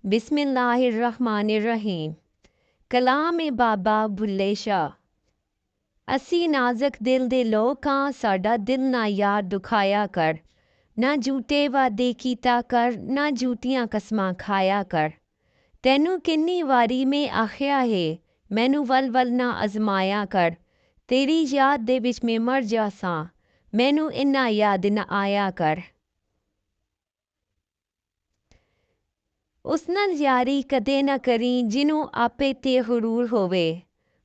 बिस्मिल्लाहिर्रहमानिर्रहीम। कलाम बाबा भुल्ले शाह। असी नाज़क दिल दे लोग हां, साडा दिल ना यार दुखाया कर। ना झूठे वादे कीता कर, ना झूठियां कसमां खाया कर। तैनू किन्नी वारी में आखिया है, मैनू वल वल ना अजमाया कर। तेरी याद दे विच में मर जासां, मैनू इन्ना याद न आया कर। उस नाल यारी कदे ना करी जिन्हों आपे ते गुरूर होवे।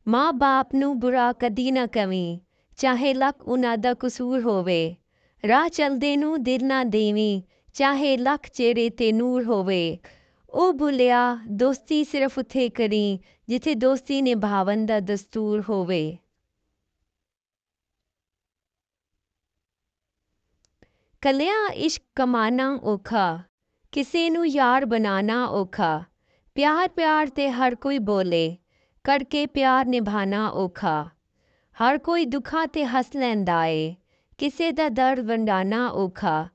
माँ बाप नू बुरा कदी ना कवी, चाहे लख उन्हां दा कसूर होवे। राह चलदे नू दिल ना देवी, चाहे लख चेहरे ते नूर होवे। ओ भुलिया दोस्ती सिर्फ उथे करी, जिथे दोस्ती निभावन दा दस्तूर होवे। कलिया इश्क कमाना औखा, किसे नू यार बनाना औखा। प्यार प्यार ते हर कोई बोले, करके प्यार निभाना औखा। हर कोई दुखा ते हस लैंदा ए, किसे दा दर्द वंडाना औखा।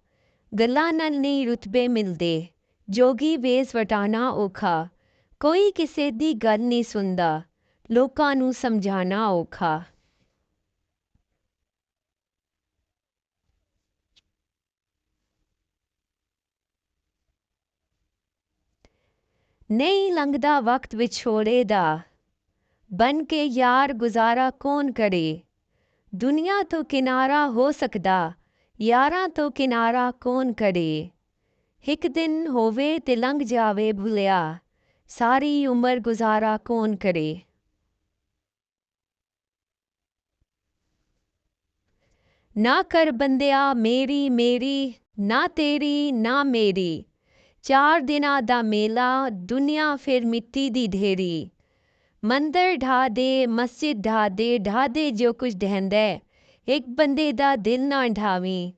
गल्लां नाल नहीं रुतबे मिलदे, जोगी वेस वटाना औखा। कोई किसे दी गल नहीं सुनदा, लोकां नू समझाना औखा। नहीं लंघदा वक्त विछोड़े दा, बन के यार गुजारा कौन करे। दुनिया तो किनारा हो सकदा, यारां तो किनारा कौन करे। हिक दिन होवे ते लंघ जावे भुलिया, सारी उम्र गुजारा कौन करे। ना कर बंदिया मेरी मेरी, ना तेरी ना मेरी। चार दिना दा मेला, दुनिया फिर मिट्टी दी ढेरी। मंदिर ढा दे, मस्जिद ढा दे जो कुछ ढहंदा है। एक बंदे दा दिल ना ढावी,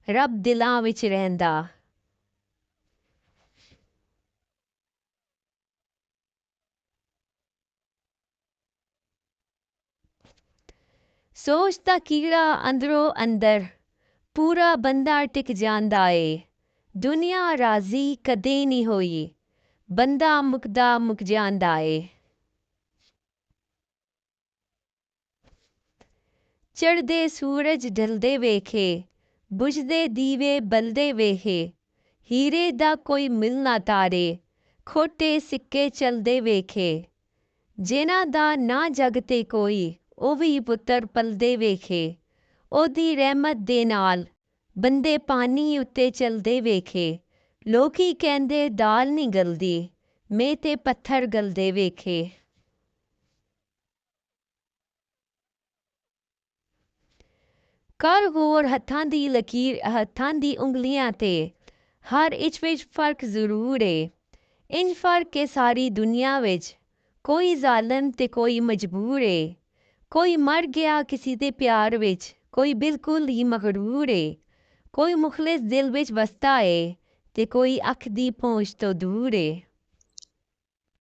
रब दिलां विच रहिंदा। सोच दा कीड़ा अंदरो अंदर, पूरा बंदा टिक जांदा ए। दुनिया राजी कदे नहीं होई, बंदा मुकदा मुक जांदा ए। चढ़दे सूरज ढलदे वेखे, बुझदे दीवे बलदे वेखे। हीरे दा कोई मिल ना तारे, खोटे सिक्के चलदे वेखे। जिन्हां दा ना जग ते कोई, ओ भी पुत्तर पलदे वेखे। ओदी रहमत दे नाल बंदे पानी उत्ते चलदे वेखे। लोकी कहंदे दाल नहीं गलदी, मैं ते पत्थर गलदे वेखे। कर गौर हत्थां दी लकीर, हत्थां दी उंगलियां ते, हर इच विच फर्क जरूर है। इन फर्क के सारी दुनिया विच, कोई जालिम ते कोई मजबूर है। कोई मर गया किसी दे प्यार विच, कोई बिल्कुल ही मगरूर है। कोई मुखलिस दिल विच वसदा है, ते कोई अख दी पहुंच तो दूर है।